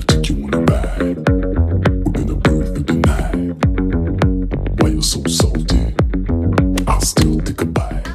take you on a ride. We're gonna burn through the night. Why you're so salty? I'll still take a bite.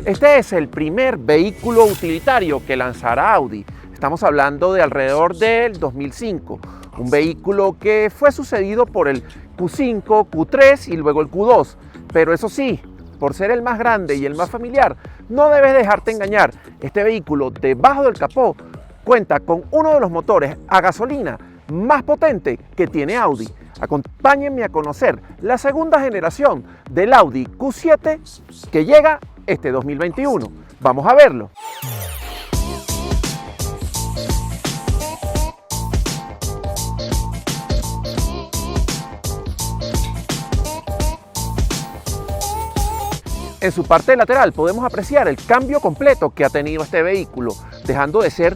Este es el primer vehículo utilitario que lanzará Audi. Estamos hablando de alrededor del 2005. Un vehículo que fue sucedido por el Q5, Q3 y luego el Q2. Pero eso sí, por ser el más grande y el más familiar, no debes dejarte engañar. Este vehículo debajo del capó cuenta con uno de los motores a gasolina más potente que tiene Audi. Acompáñenme a conocer la segunda generación del Audi Q7 que llega este 2021. Vamos a verlo. En su parte lateral podemos apreciar el cambio completo que ha tenido este vehículo, dejando de ser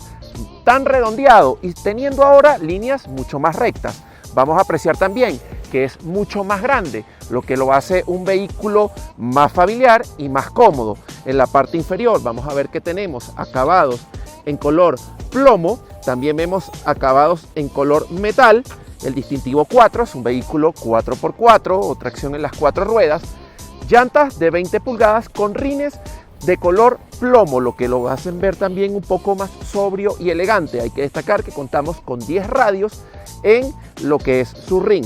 tan redondeado y teniendo ahora líneas mucho más rectas. Vamos a apreciar también que es mucho más grande, lo que lo hace un vehículo más familiar y más cómodo. En la parte inferior vamos a ver que tenemos acabados en color plomo, también vemos acabados en color metal. El distintivo 4 es un vehículo 4x4 o tracción en las 4 ruedas. Llantas de 20 pulgadas con rines de color plomo, lo que lo hacen ver también un poco más sobrio y elegante. Hay que destacar que contamos con 10 radios en lo que es su rin.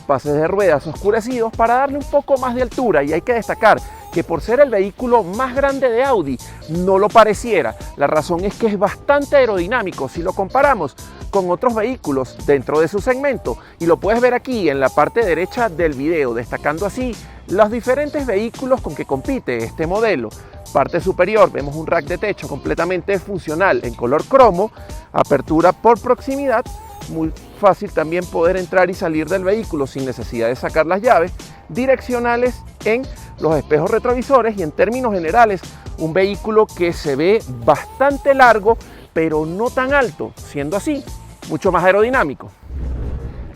Pases de ruedas oscurecidos para darle un poco más de altura, y hay que destacar que por ser el vehículo más grande de Audi no lo pareciera. La razón es que es bastante aerodinámico si lo comparamos con otros vehículos dentro de su segmento, y lo puedes ver aquí en la parte derecha del video, destacando así los diferentes vehículos con que compite este modelo. Parte superior vemos un rack de techo completamente funcional en color cromo, apertura por proximidad, muy fácil también poder entrar y salir del vehículo sin necesidad de sacar las llaves, direccionales en los espejos retrovisores, y en términos generales un vehículo que se ve bastante largo pero no tan alto, siendo así mucho más aerodinámico.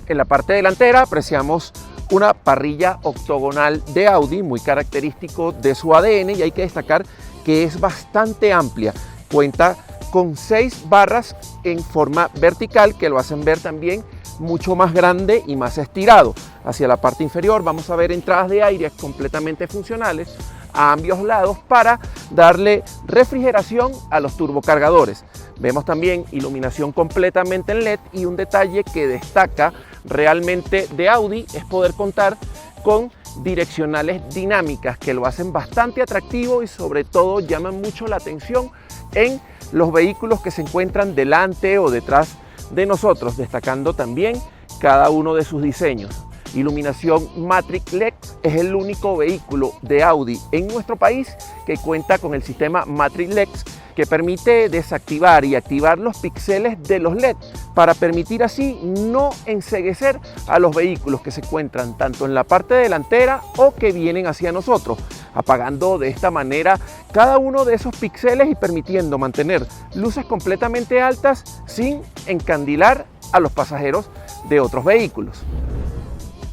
En la parte delantera apreciamos una parrilla octogonal de Audi, muy característico de su ADN, y hay que destacar que es bastante amplia. Cuenta con 6 barras en forma vertical que lo hacen ver también mucho más grande y más estirado. Hacia la parte inferior vamos a ver entradas de aire completamente funcionales a ambos lados para darle refrigeración a los turbocargadores. Vemos también iluminación completamente en LED, y un detalle que destaca realmente de Audi es poder contar con direccionales dinámicas que lo hacen bastante atractivo y sobre todo llaman mucho la atención en los vehículos que se encuentran delante o detrás de nosotros, destacando también cada uno de sus diseños. Iluminación Matrix LED, es el único vehículo de Audi en nuestro país que cuenta con el sistema Matrix LED, que permite desactivar y activar los píxeles de los LED para permitir así no enceguecer a los vehículos que se encuentran tanto en la parte delantera o que vienen hacia nosotros, apagando de esta manera cada uno de esos píxeles y permitiendo mantener luces completamente altas sin encandilar a los pasajeros de otros vehículos.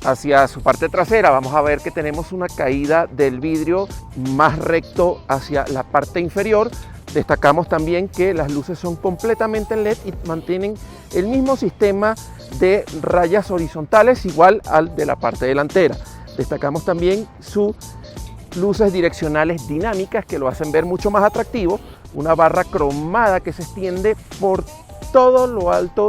Hacia su parte trasera vamos a ver que tenemos una caída del vidrio más recto hacia la parte inferior. Destacamos también que las luces son completamente en LED y mantienen el mismo sistema de rayas horizontales igual al de la parte delantera. Destacamos también sus luces direccionales dinámicas que lo hacen ver mucho más atractivo. Una barra cromada que se extiende por todo lo alto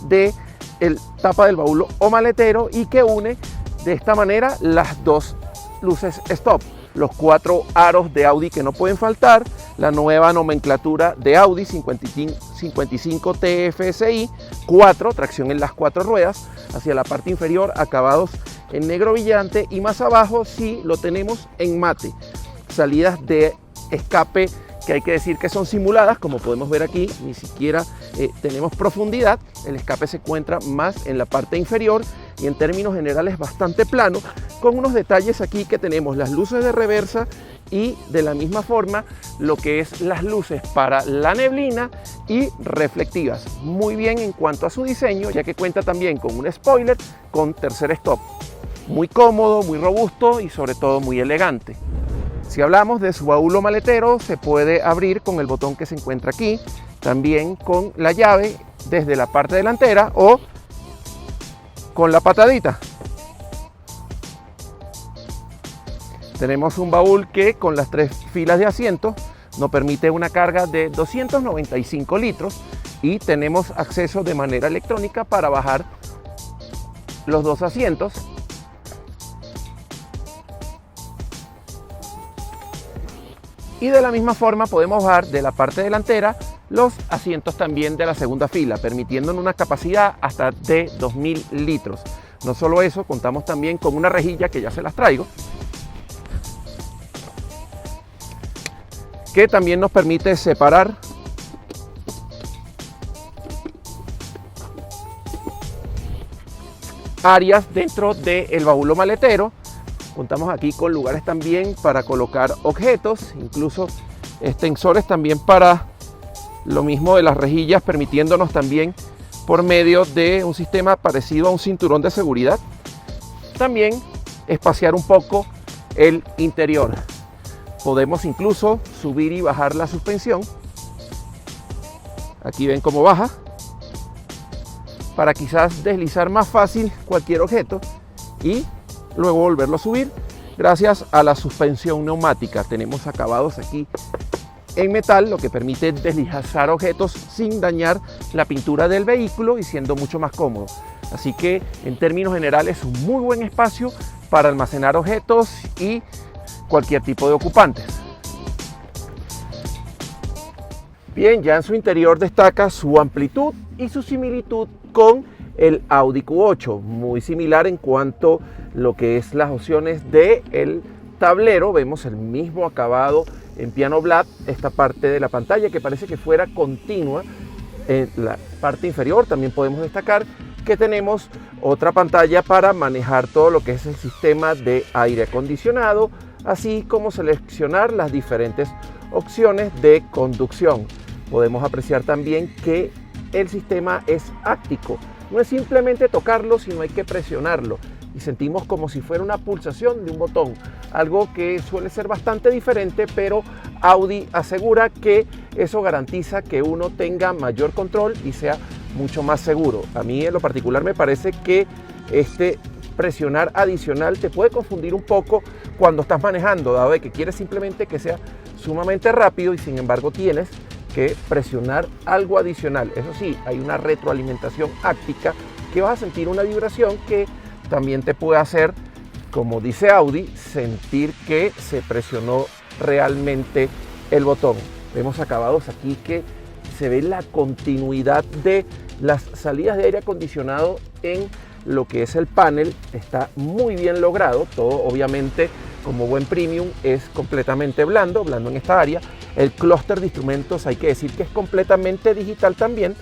de el tapa del baúl o maletero y que une de esta manera las dos luces stop. Los 4 aros de Audi que no pueden faltar, la nueva nomenclatura de Audi 55 TFSI, 4, tracción en las 4 ruedas, hacia la parte inferior acabados en negro brillante, y más abajo sí lo tenemos en mate. Salidas de escape que hay que decir que son simuladas, como podemos ver aquí, ni siquiera tenemos profundidad. El escape se encuentra más en la parte inferior y en términos generales bastante plano, con unos detalles aquí que tenemos las luces de reversa y de la misma forma lo que es las luces para la neblina y reflectivas. Muy bien en cuanto a su diseño, ya que cuenta también con un spoiler con tercer stop. Muy cómodo, muy robusto y sobre todo muy elegante. Si hablamos de su baúl o maletero, se puede abrir con el botón que se encuentra aquí, también con la llave desde la parte delantera o con la patadita. Tenemos un baúl que con las 3 filas de asientos nos permite una carga de 295 litros y tenemos acceso de manera electrónica para bajar los 2 asientos. Y de la misma forma podemos bajar de la parte delantera los asientos también de la segunda fila, permitiéndonos una capacidad hasta de 2000 litros. No solo eso, contamos también con una rejilla que ya se las traigo, que también nos permite separar áreas dentro del baúl o maletero. Contamos aquí con lugares también para colocar objetos, incluso extensores también para lo mismo de las rejillas, permitiéndonos también por medio de un sistema parecido a un cinturón de seguridad, también espaciar un poco el interior. Podemos incluso subir y bajar la suspensión. Aquí ven cómo baja, para quizás deslizar más fácil cualquier objeto y luego volverlo a subir gracias a la suspensión neumática. Tenemos acabados aquí en metal, lo que permite deslizar objetos sin dañar la pintura del vehículo y siendo mucho más cómodo. Así que en términos generales un muy buen espacio para almacenar objetos y cualquier tipo de ocupantes. Bien, ya en su interior destaca su amplitud y su similitud con el Audi Q8, muy similar en cuanto lo que es las opciones del tablero. Vemos el mismo acabado en piano black, esta parte de la pantalla que parece que fuera continua. En la parte inferior también podemos destacar que tenemos otra pantalla para manejar todo lo que es el sistema de aire acondicionado, así como seleccionar las diferentes opciones de conducción. Podemos apreciar también que el sistema es áptico, no es simplemente tocarlo, sino hay que presionarlo y sentimos como si fuera una pulsación de un botón, algo que suele ser bastante diferente, pero Audi asegura que eso garantiza que uno tenga mayor control y sea mucho más seguro. A mí en lo particular me parece que este presionar adicional te puede confundir un poco cuando estás manejando, dado de que quieres simplemente que sea sumamente rápido y sin embargo tienes que presionar algo adicional. Eso sí, hay una retroalimentación áptica que vas a sentir una vibración que también te puede hacer, como dice Audi, sentir que se presionó realmente el botón. Vemos acabados aquí que se ve la continuidad de las salidas de aire acondicionado en lo que es el panel. Está muy bien logrado, todo obviamente como buen premium es completamente blando en esta área. El clúster de instrumentos hay que decir que es completamente digital también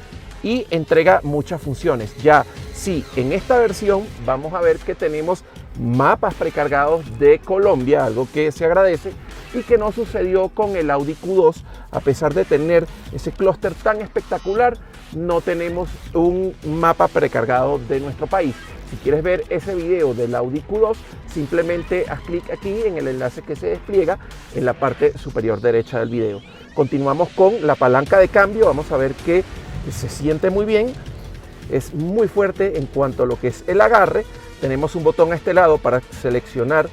y entrega muchas funciones. Ya sí, en esta versión vamos a ver que tenemos mapas precargados de Colombia, algo que se agradece y que no sucedió con el Audi Q2. A pesar de tener ese clúster tan espectacular, no tenemos un mapa precargado de nuestro país. Si quieres ver ese video del Audi Q2, simplemente haz clic aquí en el enlace que se despliega en la parte superior derecha del video. Continuamos con la palanca de cambio. Vamos a ver que se siente muy bien, es muy fuerte en cuanto a lo que es el agarre. Tenemos un botón a este lado para seleccionar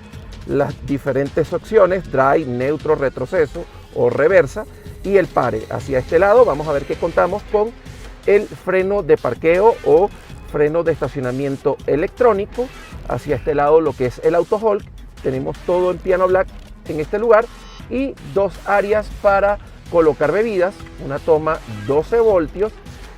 las diferentes opciones: drive, neutro, retroceso o reversa, y el pare. Hacia este lado vamos a ver que contamos con el freno de parqueo o freno de estacionamiento electrónico. Hacia este lado lo que es el auto hold. Tenemos todo en piano black en este lugar y 2 áreas para colocar bebidas, una toma 12 voltios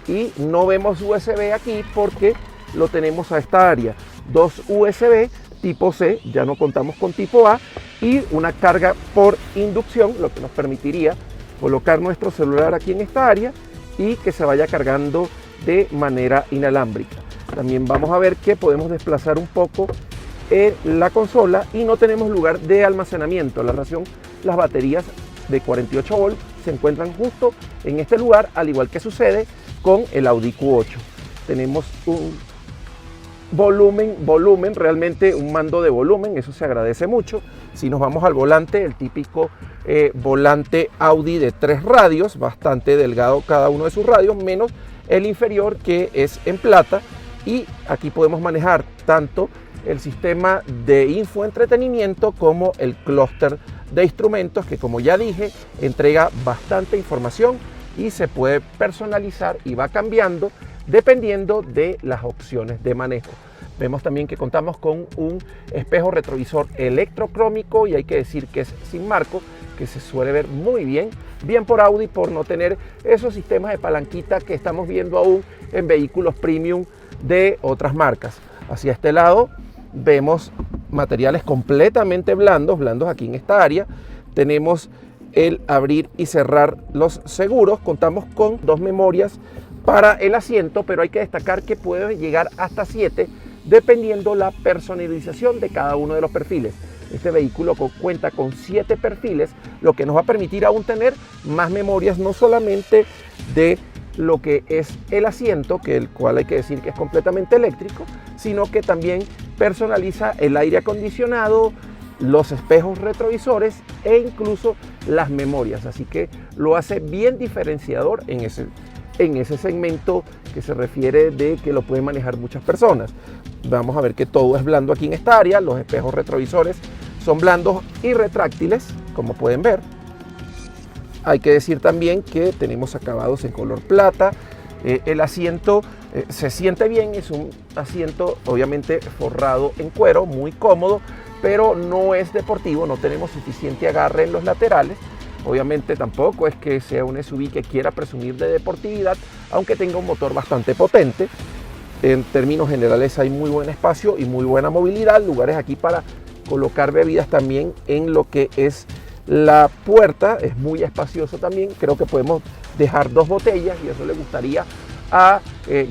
y no vemos USB aquí porque lo tenemos a esta área. 2 USB tipo C, ya no contamos con tipo A, y una carga por inducción, lo que nos permitiría colocar nuestro celular aquí en esta área y que se vaya cargando de manera inalámbrica. También vamos a ver que podemos desplazar un poco la consola y no tenemos lugar de almacenamiento. La razón, las baterías de 48 volts se encuentran justo en este lugar, al igual que sucede con el Audi Q8. Tenemos un volumen, realmente un mando de volumen, eso se agradece mucho. Si nos vamos al volante, el típico volante Audi de 3 radios, bastante delgado cada uno de sus radios, menos el inferior, que es en plata, y aquí podemos manejar tanto el sistema de infoentretenimiento como el clúster de instrumentos, que como ya dije, entrega bastante información y se puede personalizar y va cambiando dependiendo de las opciones de manejo. Vemos también que contamos con un espejo retrovisor electrocrómico, y hay que decir que es sin marco, que se suele ver muy bien por Audi, por no tener esos sistemas de palanquita que estamos viendo aún en vehículos premium de otras marcas. Hacia este lado vemos materiales completamente blandos aquí en esta área. Tenemos el abrir y cerrar los seguros. Contamos con 2 memorias para el asiento, pero hay que destacar que puede llegar hasta 7 dependiendo la personalización de cada uno de los perfiles. Este vehículo cuenta con 7 perfiles, lo que nos va a permitir aún tener más memorias, no solamente de lo que es el asiento, que el cual hay que decir que es completamente eléctrico, sino que también personaliza el aire acondicionado, los espejos retrovisores e incluso las memorias. Así que lo hace bien diferenciador en ese segmento que se refiere de que lo pueden manejar muchas personas. Vamos a ver que todo es blando aquí en esta área. Los espejos retrovisores son blandos y retráctiles, como pueden ver. Hay que decir también que tenemos acabados en color plata. El asiento se siente bien, es un asiento obviamente forrado en cuero, muy cómodo, pero no es deportivo, no tenemos suficiente agarre en los laterales. Obviamente tampoco es que sea un SUV que quiera presumir de deportividad, aunque tenga un motor bastante potente. En términos generales hay muy buen espacio y muy buena movilidad, lugares aquí para colocar bebidas también en lo que es la puerta, es muy espacioso también. Creo que podemos dejar 2 botellas y eso le gustaría a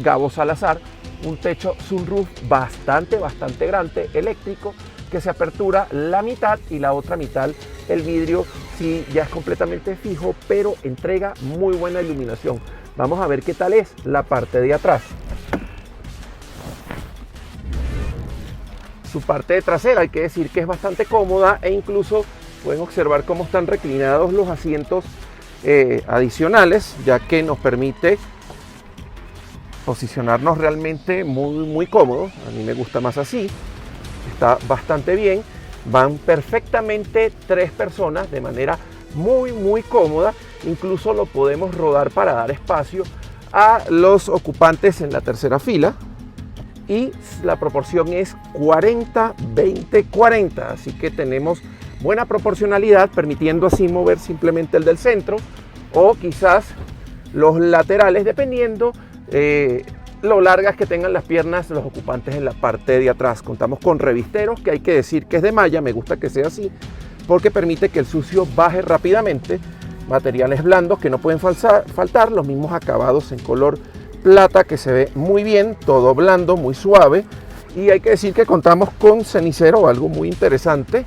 Gabo Salazar. Un techo sunroof bastante grande, eléctrico, que se apertura la mitad y la otra mitad el vidrio sí ya es completamente fijo, pero entrega muy buena iluminación. Vamos a ver qué tal es la parte de atrás. Su parte trasera hay que decir que es bastante cómoda, e incluso pueden observar cómo están reclinados los asientos adicionales, ya que nos permite posicionarnos realmente muy cómodos. A mí me gusta más así, está bastante bien. Van perfectamente 3 personas de manera muy cómoda. Incluso lo podemos rodar para dar espacio a los ocupantes en la tercera fila. Y la proporción es 40-20-40, así que tenemos buena proporcionalidad, permitiendo así mover simplemente el del centro o quizás los laterales, dependiendo lo largas que tengan las piernas los ocupantes en la parte de atrás. Contamos con revisteros, que hay que decir que es de malla, me gusta que sea así porque permite que el sucio baje rápidamente. Materiales blandos que no pueden faltar, los mismos acabados en color plata, que se ve muy bien, todo blando, muy suave. Y hay que decir que contamos con cenicero, algo muy interesante.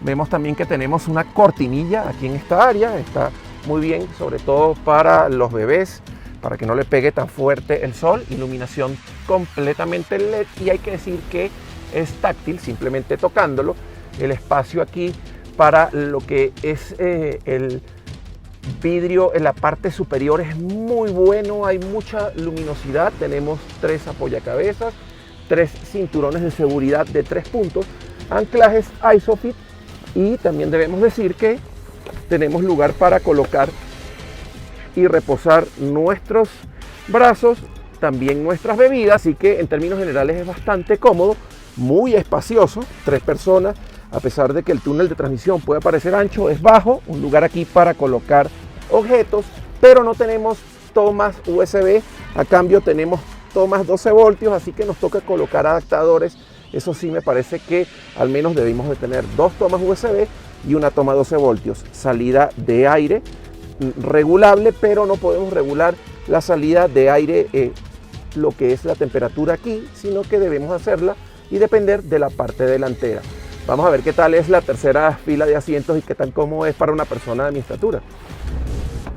Vemos también que tenemos una cortinilla aquí en esta área, está muy bien, sobre todo para los bebés, para que no le pegue tan fuerte el sol. Iluminación completamente LED, y hay que decir que es táctil, simplemente tocándolo. El espacio aquí para lo que es el vidrio en la parte superior es muy bueno, hay mucha luminosidad. Tenemos 3 apoyacabezas, 3 cinturones de seguridad de 3 puntos, anclajes Isofix, y también debemos decir que tenemos lugar para colocar y reposar nuestros brazos, también nuestras bebidas. Así que en términos generales es bastante cómodo, muy espacioso, 3 personas. A pesar de que el túnel de transmisión puede parecer ancho, es bajo, un lugar aquí para colocar objetos, pero no tenemos tomas USB. A cambio tenemos tomas 12 voltios, así que nos toca colocar adaptadores. Eso sí, me parece que al menos debimos de tener 2 tomas USB y una toma 12 voltios. Salida de aire regulable, pero no podemos regular la salida de aire, lo que es la temperatura aquí, sino que debemos hacerla y depender de la parte delantera. Vamos a ver qué tal es la tercera fila de asientos y qué tan cómodo es para una persona de mi estatura.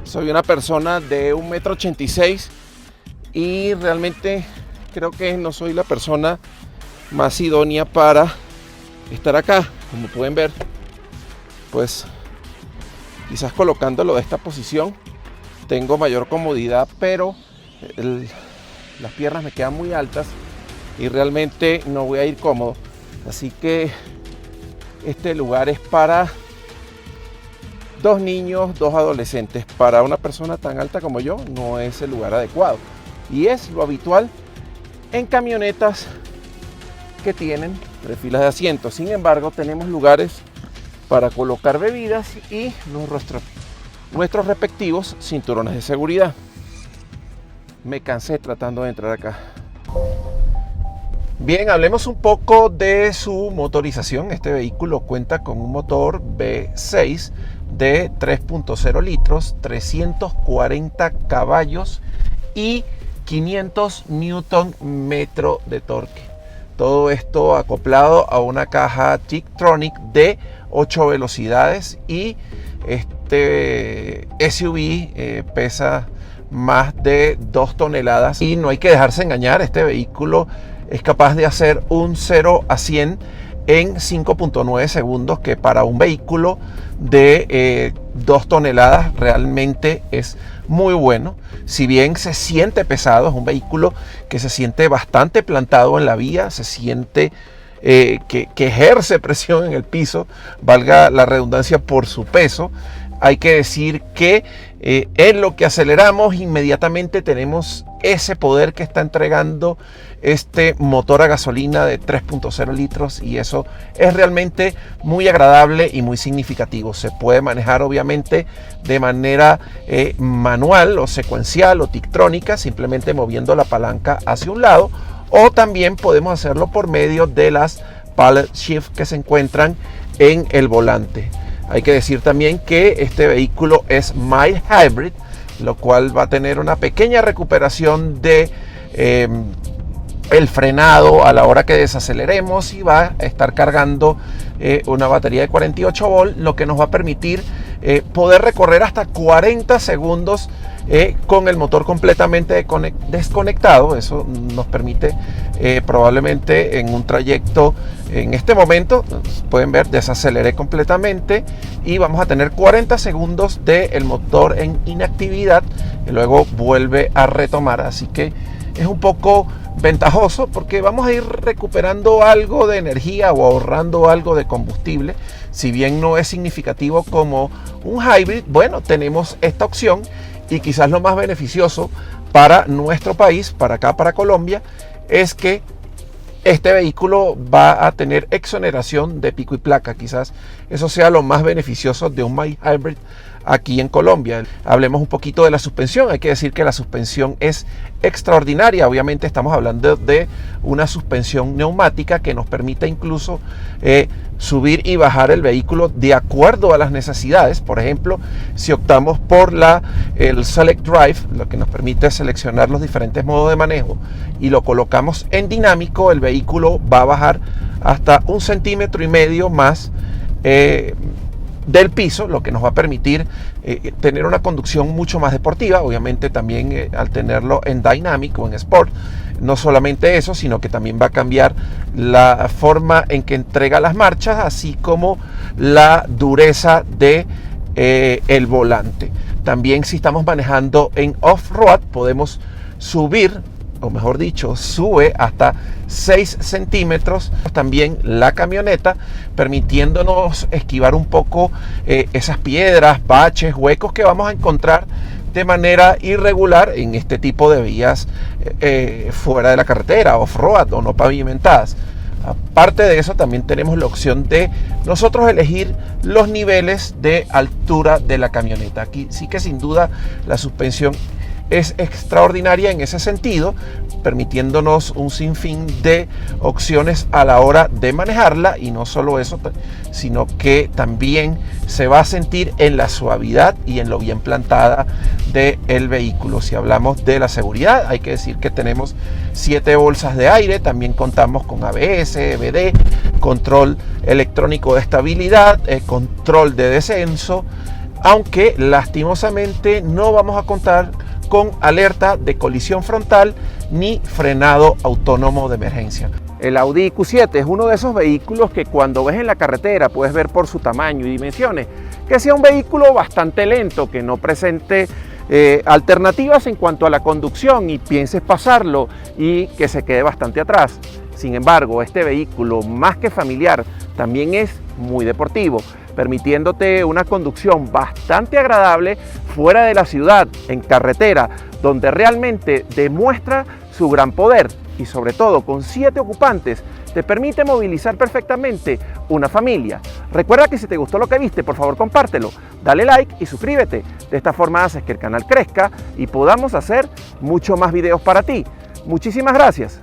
Soy una persona de 1,86 m y realmente creo que no soy la persona más idónea para estar acá. Como pueden ver, pues quizás colocándolo de esta posición tengo mayor comodidad, pero las piernas me quedan muy altas y realmente no voy a ir cómodo. Así que este lugar es para 2 niños, 2 adolescentes. Para una persona tan alta como yo no es el lugar adecuado. Y es lo habitual en camionetas que tienen 3 filas de asientos. Sin embargo, tenemos lugares para colocar bebidas y nuestros respectivos cinturones de seguridad. Me cansé tratando de entrar acá. Bien, hablemos un poco de su motorización. Este vehículo cuenta con un motor V6 de 3.0 litros, 340 caballos y 500 Nm de torque. Todo esto acoplado a una caja Tektronix de 8 velocidades y este SUV pesa más de 2 toneladas y no hay que dejarse engañar, este vehículo es capaz de hacer un 0 a 100 en 5.9 segundos, que para un vehículo de 2 toneladas realmente es muy bueno. Si bien se siente pesado, es un vehículo que se siente bastante plantado en la vía, se siente que ejerce presión en el piso, valga la redundancia, por su peso. Hay que decir que en lo que aceleramos inmediatamente tenemos ese poder que está entregando este motor a gasolina de 3.0 litros y eso es realmente muy agradable y muy significativo. Se puede manejar obviamente de manera manual o secuencial o tictrónica, simplemente moviendo la palanca hacia un lado, o también podemos hacerlo por medio de las paddle shift que se encuentran en el volante. Hay que decir también que este vehículo es mild hybrid, lo cual va a tener una pequeña recuperación de el frenado a la hora que desaceleremos y va a estar cargando una batería de 48 volts, lo que nos va a permitir poder recorrer hasta 40 segundos con el motor completamente desconectado. Eso nos permite probablemente en un trayecto, en este momento pueden ver, desaceleré completamente y vamos a tener 40 segundos del motor en inactividad y luego vuelve a retomar. Así que es un poco ventajoso porque vamos a ir recuperando algo de energía o ahorrando algo de combustible. Si bien no es significativo como un hybrid, bueno, tenemos esta opción y quizás lo más beneficioso para nuestro país, para acá, para Colombia, es que este vehículo va a tener exoneración de pico y placa. Quizás eso sea lo más beneficioso de un mild hybrid aquí en Colombia. Hablemos un poquito de la suspensión. Hay que decir que la suspensión es extraordinaria. Obviamente estamos hablando de una suspensión neumática que nos permite incluso subir y bajar el vehículo de acuerdo a las necesidades. Por ejemplo, si optamos por el Select Drive, lo que nos permite seleccionar los diferentes modos de manejo y lo colocamos en dinámico, el vehículo va a bajar hasta 1,5 centímetros más del piso, lo que nos va a permitir tener una conducción mucho más deportiva. Obviamente también al tenerlo en Dynamic o en Sport, no solamente eso, sino que también va a cambiar la forma en que entrega las marchas, así como la dureza de el volante. También si estamos manejando en off-road podemos subir, o mejor dicho, sube hasta 6 centímetros también la camioneta, permitiéndonos esquivar un poco esas piedras, baches, huecos que vamos a encontrar de manera irregular en este tipo de vías fuera de la carretera, off-road o no pavimentadas. Aparte de eso, también tenemos la opción de nosotros elegir los niveles de altura de la camioneta. Aquí sí que sin duda la suspensión es extraordinaria en ese sentido, permitiéndonos un sinfín de opciones a la hora de manejarla, y no solo eso, sino que también se va a sentir en la suavidad y en lo bien plantada del vehículo. Si hablamos de la seguridad, hay que decir que tenemos 7 bolsas de aire, también contamos con ABS, EBD, control electrónico de estabilidad, control de descenso, aunque lastimosamente no vamos a contar con alerta de colisión frontal ni frenado autónomo de emergencia. El Audi Q7 es uno de esos vehículos que cuando ves en la carretera puedes ver por su tamaño y dimensiones que sea un vehículo bastante lento, que no presente alternativas en cuanto a la conducción y pienses pasarlo y que se quede bastante atrás. Sin embargo, este vehículo, más que familiar, también es muy deportivo, permitiéndote una conducción bastante agradable fuera de la ciudad, en carretera, donde realmente demuestra su gran poder y sobre todo con 7 ocupantes te permite movilizar perfectamente una familia. Recuerda que si te gustó lo que viste, por favor compártelo, dale like y suscríbete. De esta forma haces que el canal crezca y podamos hacer mucho más videos para ti. Muchísimas gracias.